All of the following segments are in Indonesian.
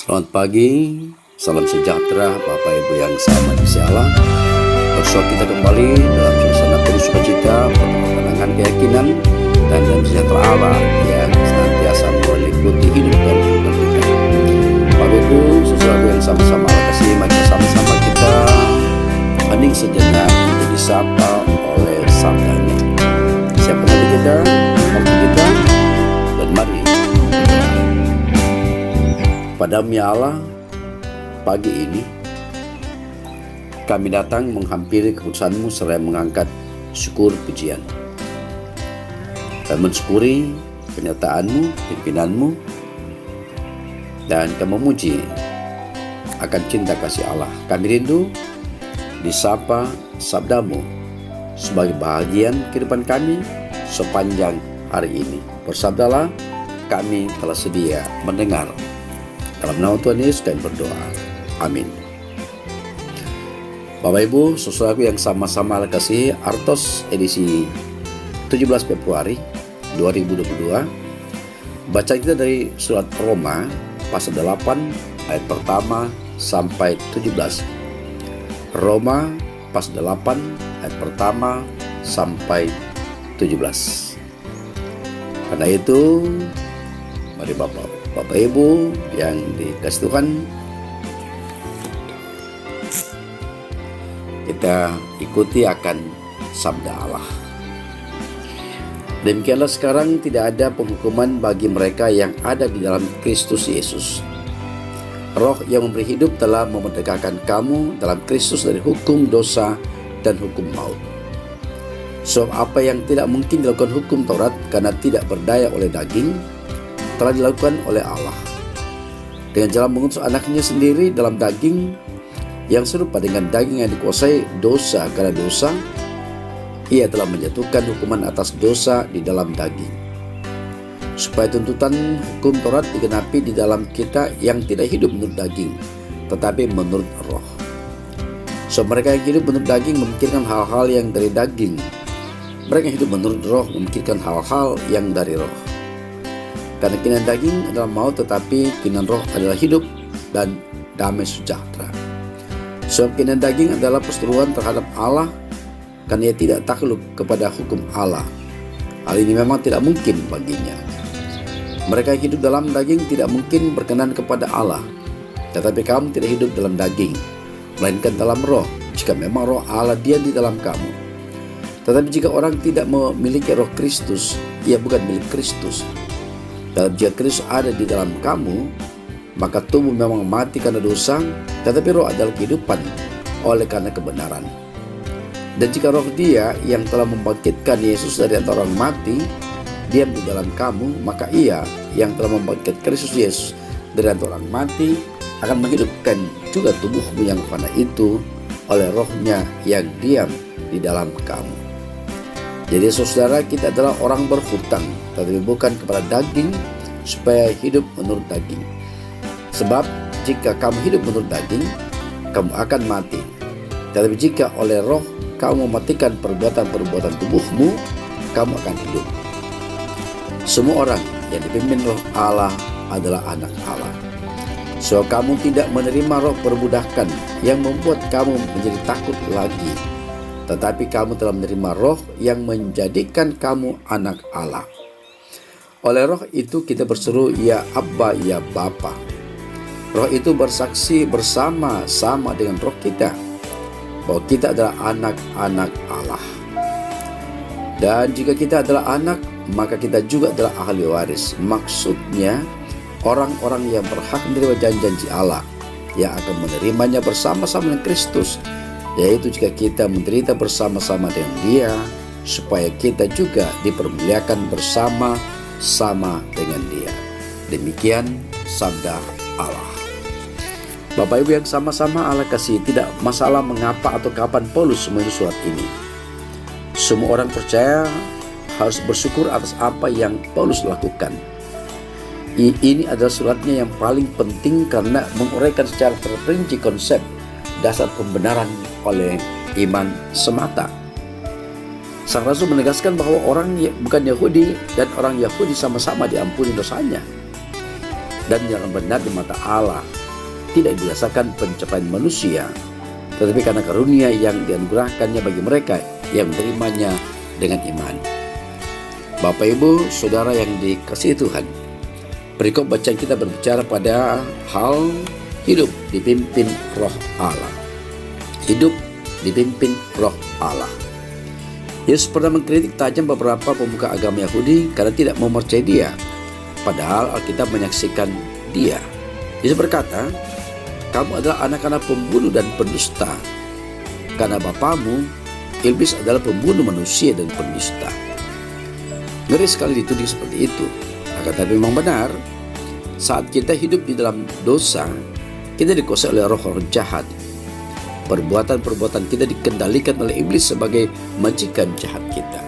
Selamat pagi, salam sejahtera Bapak Ibu yang sama di Allah. Bersua kita kembali dalam suasana penuh sukacita, penangan keyakinan dan dalam sejahtera Allah yang senantiasa meliputi hidup dan kehidupan kita. Bapak Ibu, sesuatu yang sama-sama Allah kasih, mari sama-sama kita hening sejenak untuk disapa oleh sabdanya. Siapa nanti kita, waktu kita, dan mari padamu ya Allah, pagi ini kami datang menghampiri kekudusan-Mu seraya mengangkat syukur pujian dan mensyukuri penyertaan-Mu, pimpinan-Mu, dan kami memuji akan cinta kasih Allah. Kami rindu disapa sabda-Mu sebagai bahagian kehidupan kami sepanjang hari ini. Bersabdalah, kami telah sedia mendengar. Dalam nama Tuhan Yesus kami berdoa. Amin. Bapak Ibu, saudaraku yang sama-sama Allah kasih, Artos edisi 17 Februari 2022. Bacaan kita dari surat Roma pasal 8 ayat pertama sampai 17. Roma pasal 8 ayat pertama sampai 17. Karena itu, mari Bapak Ibu yang dikasih Tuhan, kita ikuti akan sabda Allah. Demikianlah sekarang tidak ada penghukuman bagi mereka yang ada di dalam Kristus Yesus. Roh yang memberi hidup telah memerdekakan kamu dalam Kristus dari hukum dosa dan hukum maut. Sebab apa yang tidak mungkin dilakukan hukum Taurat karena tidak berdaya oleh daging, telah dilakukan oleh Allah dengan jalan mengutus anaknya sendiri dalam daging yang serupa dengan daging yang dikuasai dosa. Karena dosa, ia telah menjatuhkan hukuman atas dosa di dalam daging, supaya tuntutan hukum Taurat digenapi di dalam kita yang tidak hidup menurut daging, tetapi menurut roh. So mereka yang hidup menurut daging memikirkan hal-hal yang dari daging, mereka yang hidup menurut roh memikirkan hal-hal yang dari roh. Karena keinginan daging adalah maut, tetapi keinginan roh adalah hidup dan damai sejahtera. Sebab keinginan daging adalah perseteruan terhadap Allah, karena ia tidak takluk kepada hukum Allah. Hal ini memang tidak mungkin baginya. Mereka yang hidup dalam daging tidak mungkin berkenan kepada Allah. Tetapi kamu tidak hidup dalam daging, melainkan dalam roh, jika memang roh Allah diam di dalam kamu. Tetapi jika orang tidak memiliki roh Kristus, ia bukan milik Kristus. Dan jika Kristus ada di dalam kamu, maka tubuh memang mati karena dosa, tetapi roh adalah kehidupan oleh karena kebenaran. Dan jika roh Dia yang telah membangkitkan Yesus dari antara orang mati diam di dalam kamu, maka Ia yang telah membangkitkan Kristus Yesus dari antara orang mati akan menghidupkan juga tubuhmu yang fana itu oleh rohnya yang diam di dalam kamu. Jadi saudara, kita adalah orang berhutang, tetapi bukan kepada daging, supaya hidup menurut daging. Sebab jika kamu hidup menurut daging, kamu akan mati. Tetapi jika oleh roh kamu mematikan perbuatan-perbuatan tubuhmu, kamu akan hidup. Semua orang yang dipimpin roh Allah adalah anak Allah. So kamu tidak menerima roh perbudakan yang membuat kamu menjadi takut lagi, tetapi kamu telah menerima roh yang menjadikan kamu anak Allah. Oleh roh itu kita berseru, ya Abba, ya Bapa. Roh itu bersaksi bersama-sama dengan roh kita bahwa kita adalah anak-anak Allah. Dan jika kita adalah anak, maka kita juga adalah ahli waris. Maksudnya orang-orang yang berhak menerima janji-janji Allah, yang akan menerimanya bersama-sama dengan Kristus, yaitu jika kita menderita bersama-sama dengan Dia, supaya kita juga dipermuliakan bersama-sama dengan Dia. Demikian sabda Allah. Bapak Ibu yang sama-sama Allah kasih, tidak masalah mengapa atau kapan Paulus menulis surat ini. Semua orang percaya harus bersyukur atas apa yang Paulus lakukan. Ini adalah suratnya yang paling penting karena menguraikan secara terperinci konsep dasar pembenaran oleh iman semata. Sang Rasul menegaskan bahwa orang bukan Yahudi dan orang Yahudi sama-sama diampuni dosanya dan yang benar di mata Allah. tidak berdasarkan pencapaian manusia, tetapi karena karunia yang dianugerahkannya bagi mereka yang menerimanya dengan iman. Bapak, Ibu, Saudara yang dikasihi Tuhan, perikop bacaan kita berbicara pada hal hidup dipimpin Roh Allah. Hidup dipimpin Roh Allah. Yesus pernah mengkritik tajam beberapa pemuka agama Yahudi karena tidak mempercayai Dia, padahal Alkitab menyaksikan Dia. Yesus berkata, "Kamu adalah anak-anak pembunuh dan pendusta, karena bapamu iblis adalah pembunuh manusia dan pendusta." Ngeri sekali dituding seperti itu. Akan tetapi memang benar, saat kita hidup di dalam dosa, kita dikuasai oleh roh-roh jahat. Perbuatan-perbuatan kita dikendalikan oleh iblis sebagai majikan jahat kita.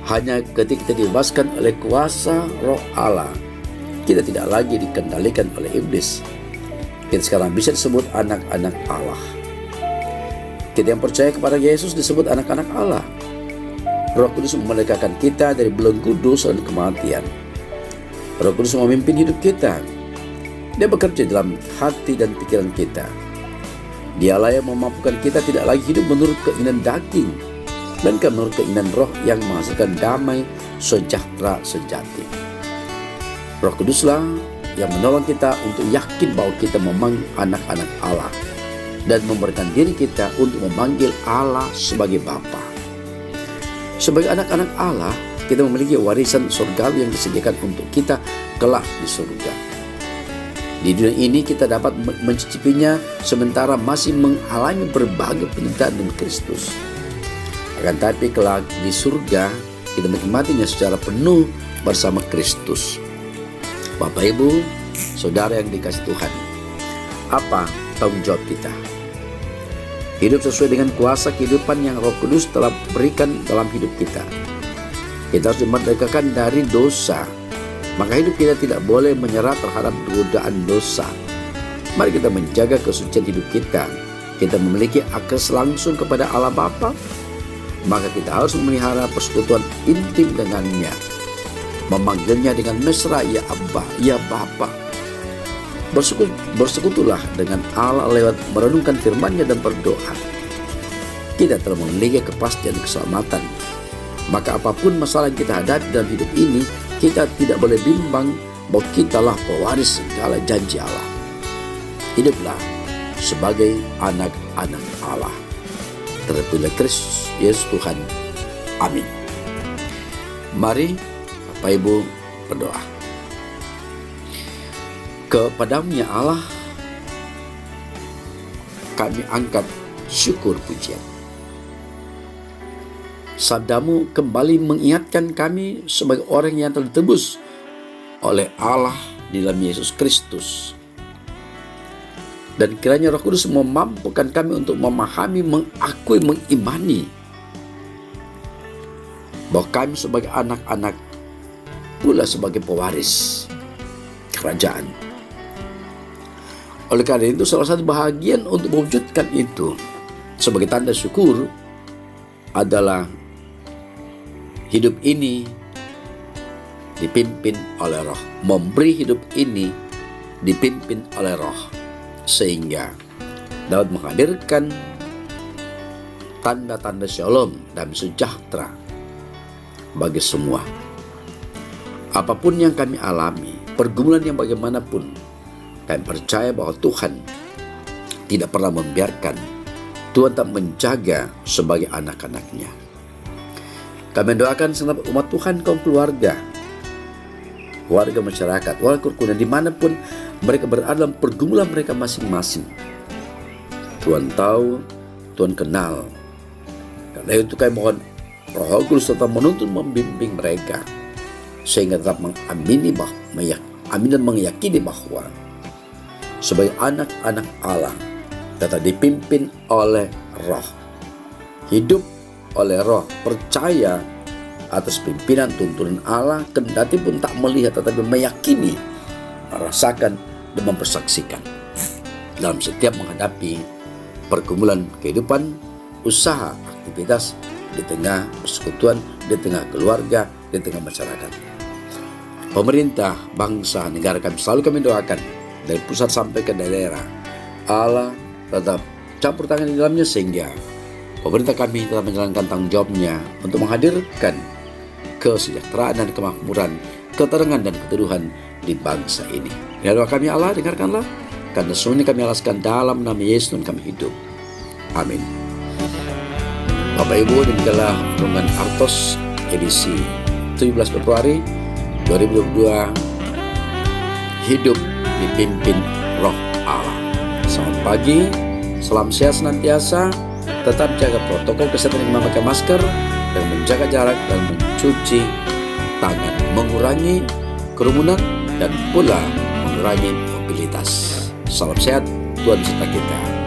Hanya ketika kita dibebaskan oleh kuasa Roh Allah, kita tidak lagi dikendalikan oleh iblis. Kita sekarang bisa disebut anak-anak Allah. Kita yang percaya kepada Yesus disebut anak-anak Allah. Roh Kudus memerdekakan kita dari belenggu dosa dan kematian. Roh Kudus memimpin hidup kita. Dia bekerja dalam hati dan pikiran kita. Dialah yang memampukan kita tidak lagi hidup menurut keinginan daging, melainkan menurut keinginan roh yang menghasilkan damai sejahtera sejati. Roh Kuduslah yang menolong kita untuk yakin bahwa kita memang anak-anak Allah dan memberikan diri kita untuk memanggil Allah sebagai Bapa. Sebagai anak-anak Allah, kita memiliki warisan surgawi yang disediakan untuk kita kelak di surga. Di dunia ini kita dapat mencicipinya sementara masih mengalami berbagai penderitaan dengan Kristus. Akan tetapi kelak di surga kita menikmatinya secara penuh bersama Kristus. Bapak, Ibu, Saudara yang dikasihi Tuhan, apa tanggung jawab kita? Hidup sesuai dengan kuasa kehidupan yang Roh Kudus telah berikan dalam hidup kita. Kita harus dimerdekakan dari dosa. Maka hidup kita tidak boleh menyerah terhadap godaan dosa. Mari kita menjaga kesucian hidup kita. Kita memiliki akses langsung kepada Allah Bapa. Maka kita harus memelihara persekutuan intim dengannya. Memanggilnya dengan mesra, ya Abba, ya Bapa. Bersekutulah dengan Allah lewat merenungkan firman-Nya dan berdoa. Kita telah memiliki kepastian keselamatan. Maka apapun masalah yang kita hadapi dalam hidup ini, kita tidak boleh bimbang bahwa kitalah pewaris segala janji Allah. Hiduplah sebagai anak-anak Allah. Terpilih Kristus Yesus Tuhan. Amin. Mari Bapak, Ibu, berdoa. Kepadamu ya Allah, kami angkat syukur pujian. Sabdamu kembali mengingatkan kami sebagai orang yang telah ditebus oleh Allah di dalam Yesus Kristus. Dan kiranya Roh Kudus memampukan kami untuk memahami, mengakui, mengimani bahwa kami sebagai anak-anak pula sebagai pewaris kerajaan. Oleh karena itu, salah satu bahagian untuk mewujudkan itu sebagai tanda syukur adalah hidup ini dipimpin oleh Roh. Memberi hidup ini dipimpin oleh Roh, sehingga dapat menghadirkan tanda-tanda shalom dan sejahtera bagi semua. Apapun yang kami alami, pergumulan yang bagaimanapun, kami percaya bahwa Tuhan tidak pernah membiarkan. Tuhan tak menjaga sebagai anak-anak-Nya. Kami doakan segenap umat Tuhan, kaum keluarga, warga masyarakat, warga kerukunan, dimanapun mereka berada dalam pergumulan mereka masing-masing. Tuhan tahu, Tuhan kenal. Karena itu kami mohon Roh Kudus tetap menuntun, membimbing mereka, sehingga tetap mengamini dan meyakini bahwa sebagai anak-anak Allah tetap dipimpin oleh Roh, hidup oleh Roh, percaya atas pimpinan tuntunan Allah, kendati pun tak melihat tetapi meyakini, merasakan dan mempersaksikan dalam setiap menghadapi pergumulan kehidupan, usaha, aktivitas, di tengah persekutuan, di tengah keluarga, di tengah masyarakat. Pemerintah, bangsa, negara kami selalu kami doakan dari pusat sampai ke daerah. Allah tetap campur tangan di dalamnya sehingga pemerintah kami telah menjalankan tanggung jawabnya untuk menghadirkan kesejahteraan dan kemakmuran, keterangan dan keteduhan di bangsa ini. Ya doa kami Allah, dengarkanlah, karena semuanya kami alaskan dalam nama Yesus Tuhan kami hidup. Amin. Bapak Ibu, demikianlah renungan Artos edisi 17 Februari 2022, hidup dipimpin Roh Allah. Selamat pagi, salam sehat senantiasa, tetap jaga protokol kesehatan dengan memakai masker dan menjaga jarak dan mencuci tangan, mengurangi kerumunan dan pula mengurangi mobilitas. Salam sehat, Tuhan serta kita.